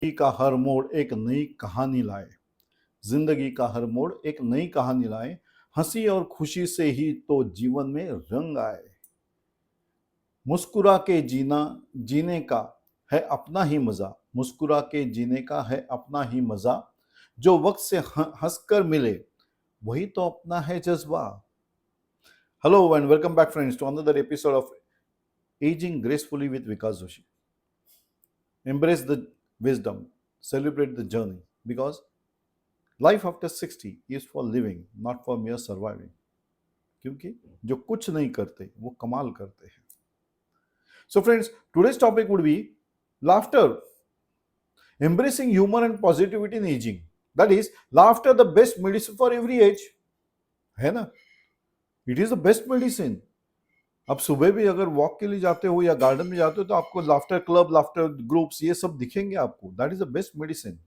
जिंदगी का हर मोड़ एक नई कहानी लाए। जिंदगी का हर मोड़ एक नई कहानी लाए। हंसी और खुशी से ही तो जीवन में रंग आए। मुस्कुरा के जीना जीने का है अपना ही मजा। मुस्कुरा के जीने का है अपना ही मजा। जो वक्त से हंसकर मिले वही तो अपना है जज्बा। Hello and welcome back friends to another episode of ageing gracefully with Vikas Joshi. Embrace the wisdom, celebrate the journey, because life after 60 is for living, not for mere surviving. क्योंकि जो कुछ नहीं करते वो कमाल करते हैं. So friends, today's topic would be laughter, embracing humor and positivity in aging. That is, laughter the best medicine for every age. है ना? It is the best medicine. अब सुबह भी अगर वॉक के लिए जाते हो या गार्डन में जाते हो तो आपको लाफ्टर क्लब, लाफ्टर ग्रुप्स ये सब दिखेंगे आपको. That is the best medicine.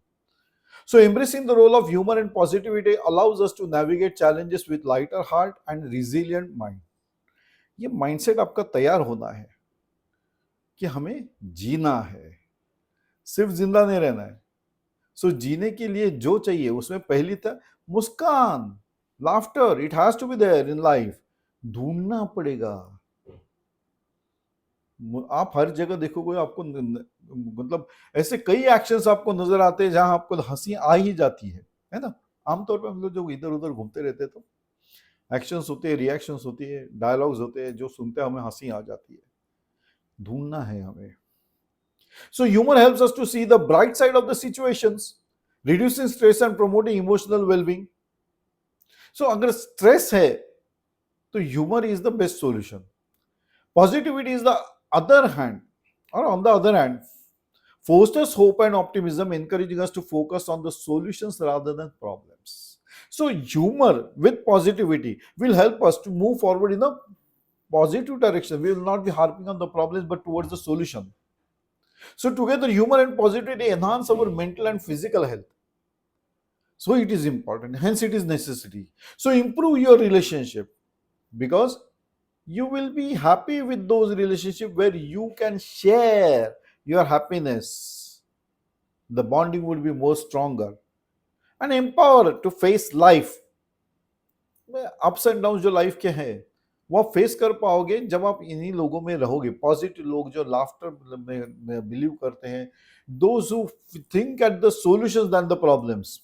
So embracing the role of humor and positivity allows us to navigate challenges with lighter heart and resilient mind. ये माइंडसेट आपका तैयार होना है कि हमें जीना है, सिर्फ जिंदा नहीं रहना है. सो जीने के लिए जो चाहिए उसमें पहली था मुस्कान, laughter. It has to be there in life. ढूंढना पड़ेगा. आप हर जगह देखोगे आपको मतलब ऐसे कई एक्शंस आपको नजर आते हैं जहां आपको हंसी आ ही जाती है ना. आमतौर पर हम लोग जो इधर उधर घूमते रहते हैं तो एक्शंस होते हैं, रिएक्शंस होती है, डायलॉग्स होते हैं जो सुनते हमें हंसी आ जाती है. ढूंढना है हमें. So humour helps us to see the bright side of the situations, reducing stress and promoting emotional wellbeing. So अगर स्ट्रेस है तो humour is the best solution. Positivity is the other hand, or on the other hand, fosters hope and optimism, encouraging us to focus on the solutions rather than problems. So, humor with positivity will help us to move forward in a positive direction. We will not be harping on the problems but towards the solution. So, together, humor and positivity enhance our mental and physical health. So, it is important, hence, it is necessary. So, improve your relationship because you will be happy with those relationships where you can share your happiness. The bonding will be more stronger and empowered to face life. Ups and downs जो life के हैं वो आप face कर पाओगे जब आप इन्हीं लोगों में रहोगे. पॉजिटिव लोग जो लाफ्टर में बिलीव करते हैं, those who think at the solutions than the problems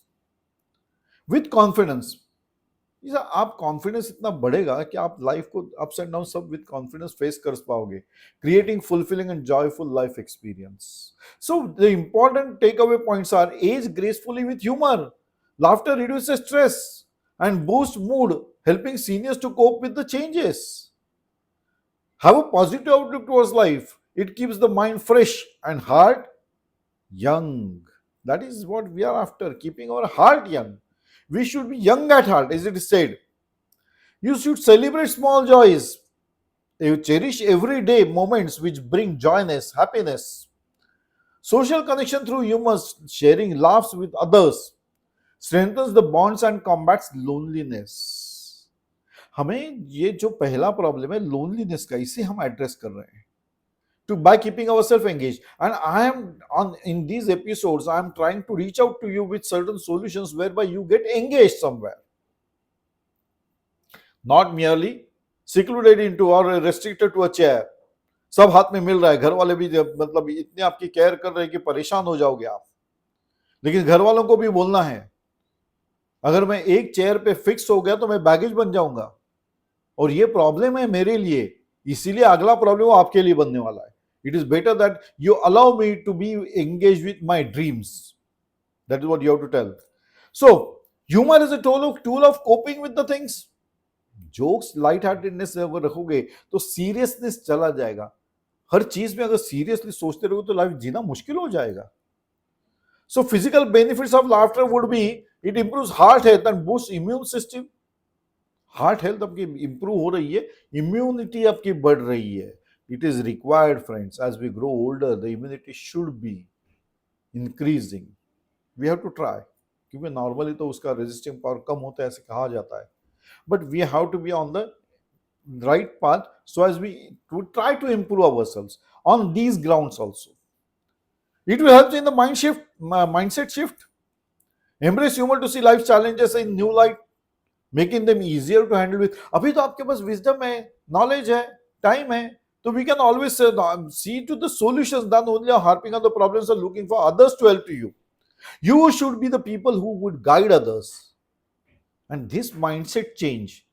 with confidence. आप कॉन्फिडेंस इतना बढ़ेगा कि आप लाइफ को अप्स एंड डाउन सब विद कॉन्फिडेंस फेस कर पाओगे, creating fulfilling and joyful life experience. So the important take away points are age gracefully with humour, laughter reduces stress and boost mood, helping seniors to cope with the changes. Have a positive outlook towards life. It keeps the mind fresh and heart young. That is what we are after, keeping our heart young. We should be young at heart, as it is said. You should celebrate small joys. You cherish everyday moments which bring joyness, happiness. Social connection through humor, sharing laughs with others, strengthens the bonds and combats loneliness. हमें ये जो पहला problem है loneliness का, इसे हम address कर रहे हैं to by keeping ourselves engaged. And I am on in these episodes I am trying to reach out to you with certain solutions whereby you get engaged somewhere, not merely secluded into or restricted to a chair. सब हाथ में मिल रहा है, घर वाले भी मतलब इतने आपकी केयर कर रहे हैं कि परेशान हो जाओगे आप. लेकिन घर वालों को भी बोलना है, अगर मैं एक चेयर पे फिक्स हो गया तो मैं बैगेज बन जाऊंगा और ये प्रॉब्लम है मेरे लिए, इसीलिए अगला प्रॉब्लम वो आपके लिए बनने वाला है. It is better that you allow me to be engaged with my dreams. That is what you have to tell. So, humor is a tool of coping with the things. Jokes, light-heartedness अगर रखोगे तो seriousness चला जाएगा. हर चीज में अगर seriously सोचते रहोगे तो लाइफ जीना मुश्किल हो जाएगा. So, physical benefits of laughter would be it improves heart health and boosts immune system. Heart health आपकी इंप्रूव हो रही है, इम्यूनिटी आपकी बढ़ रही है. It is required, friends, as we grow older, the immunity should be increasing. We have to try, क्योंकि normally तो उसका रेजिस्टिंग पावर कम होता है ऐसे कहा जाता है. But we have to be on the right path so as we to try to improve ourselves on these grounds also. It will help in the mindset shift. Embrace humor to see life's challenges in new light, making them easier to handle with. अभी तो आपके पास wisdom है, knowledge है, time है, so we can always see to the solutions than only harping on the problems or looking for others to help you. You should be the people who would guide others. And this mindset change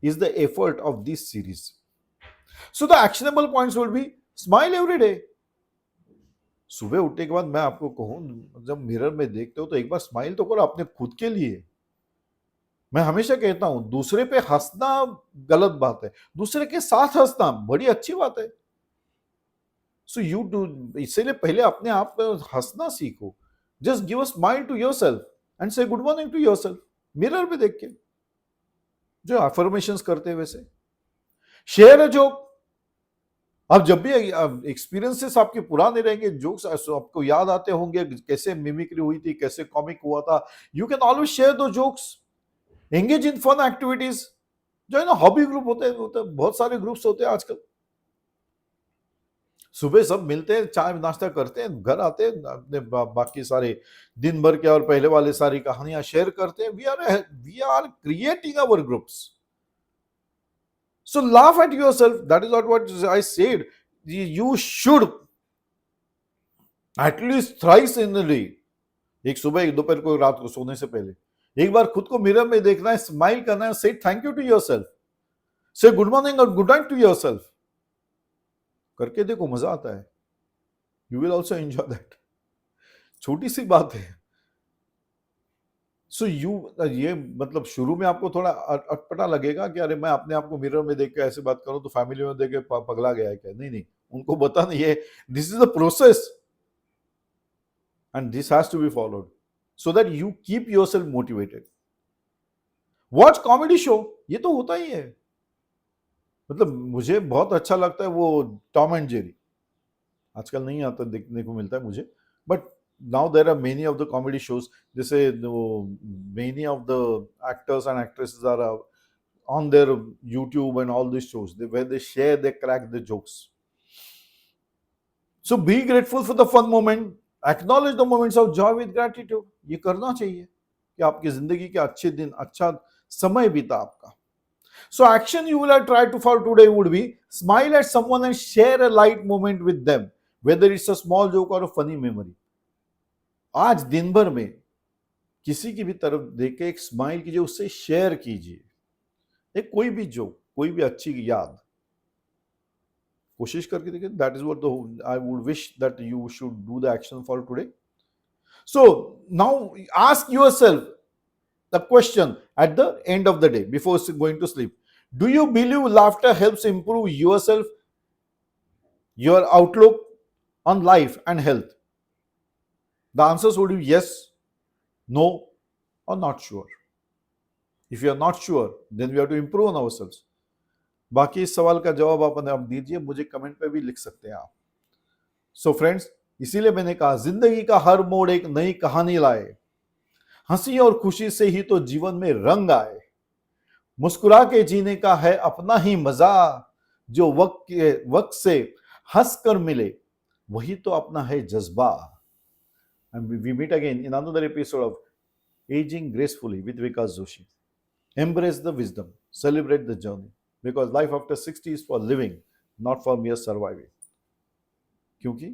is the effort of this series. So the actionable points will be smile every day. सुबह उठने के बाद मैं आपको कहूं, जब mirror में देखते हो तो एक बार स्माइल तो करो अपने खुद के लिए. मैं हमेशा कहता हूं दूसरे पे हंसना गलत बात है, दूसरे के साथ हंसना बड़ी अच्छी बात है. सो यू डू, इसलिए पहले अपने आप पे हंसना सीखो. Just give a smile to yourself and say good morning to yourself, mirror में देख के, जो अफर्मेशंस करते हैं वैसे. Share a joke. अब जब भी एक्सपीरियंसेस आपके पुराने रहेंगे, जोक्स आपको याद आते होंगे, कैसे मिमिक्री हुई थी, कैसे कॉमिक हुआ था, यू कैन ऑलवेज शेयर दो jokes. Engage in fun activities. जो है ना हॉबी ग्रुप होते हैं, बहुत सारे ग्रुप्स होते हैं आजकल. सुबह सब मिलते हैं, चाय नाश्ता करते हैं, घर आते हैं, अपने बाकी सारे दिन भर के और पहले वाले सारी कहानियां शेयर करते हैं. We are creating our groups. So laugh at yourself. That is not what I said. You should at least thrice in a day. एक सुबह, एक दोपहर को, रात को सोने से पहले एक बार खुद को मिरर में देखना है, स्माइल करना है, say thank you to yourself, say good morning और good night to yourself. करके देखो, मजा आता है. You will also enjoy that. छोटी सी बात है. सो ये मतलब शुरू में आपको थोड़ा अटपटा लगेगा कि अरे मैं अपने आप को मिरर में देख के ऐसे बात करूं तो फैमिली में देख के पगला गया है क्या. नहीं, उनको बता नहीं है, this is the process and this has to be followed so that you keep yourself motivated. Watch comedy show. ये तो होता ही है. मतलब मुझे बहुत अच्छा लगता है वो टॉम एंड जेरी. आजकल नहीं आता, देखने को मिलता है मुझे, but now there are many of the comedy shows. They say many of the actors and actresses are on their YouTube and all these shows where they share, they crack the jokes. So be grateful for the fun moment, acknowledge the moments of joy with gratitude. ये करना चाहिए कि आपकी जिंदगी के अच्छे दिन, अच्छा समय बीता आपका. So action you will try to follow today would be smile at someone and share a light moment with them, whether it's a small joke or a funny memory. आज दिन भर में किसी की भी तरफ देख के एक स्माइल कीजिए, उससे शेयर कीजिए. एक कोई भी जोक, कोई भी अच्छी याद, कोशिश करके देखिए. That is what I would wish that you should do the action for today. So now ask yourself the question at the end of the day before going to sleep. Do you believe laughter helps improve yourself, your outlook on life and health? The answers would be yes, no, or not sure. If you are not sure, then we have to improve on ourselves. बाकी इस सवाल का जवाब आप दीजिए, मुझे comment पे भी लिख सकते हैं आप. सो फ्रेंड्स, इसीलिए मैंने कहा जिंदगी का हर मोड़ एक नई कहानी लाए. हंसी और खुशी से ही तो जीवन में रंग आए. मुस्कुरा के जीने का है अपना ही मजा. जो वक्त से हंस कर मिले वही तो अपना है जज्बा. And we meet again in another episode of Aging Gracefully with Vikas Joshi. Embrace the wisdom, celebrate the journey, because life after 60 is for living, not for mere surviving. क्योंकि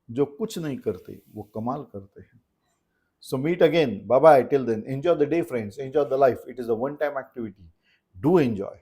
जो कुछ नहीं करते वो कमाल करते हैं. So meet again. Bye bye. Till then, enjoy the day, friends. Enjoy the life. It is a one-time activity. Do enjoy.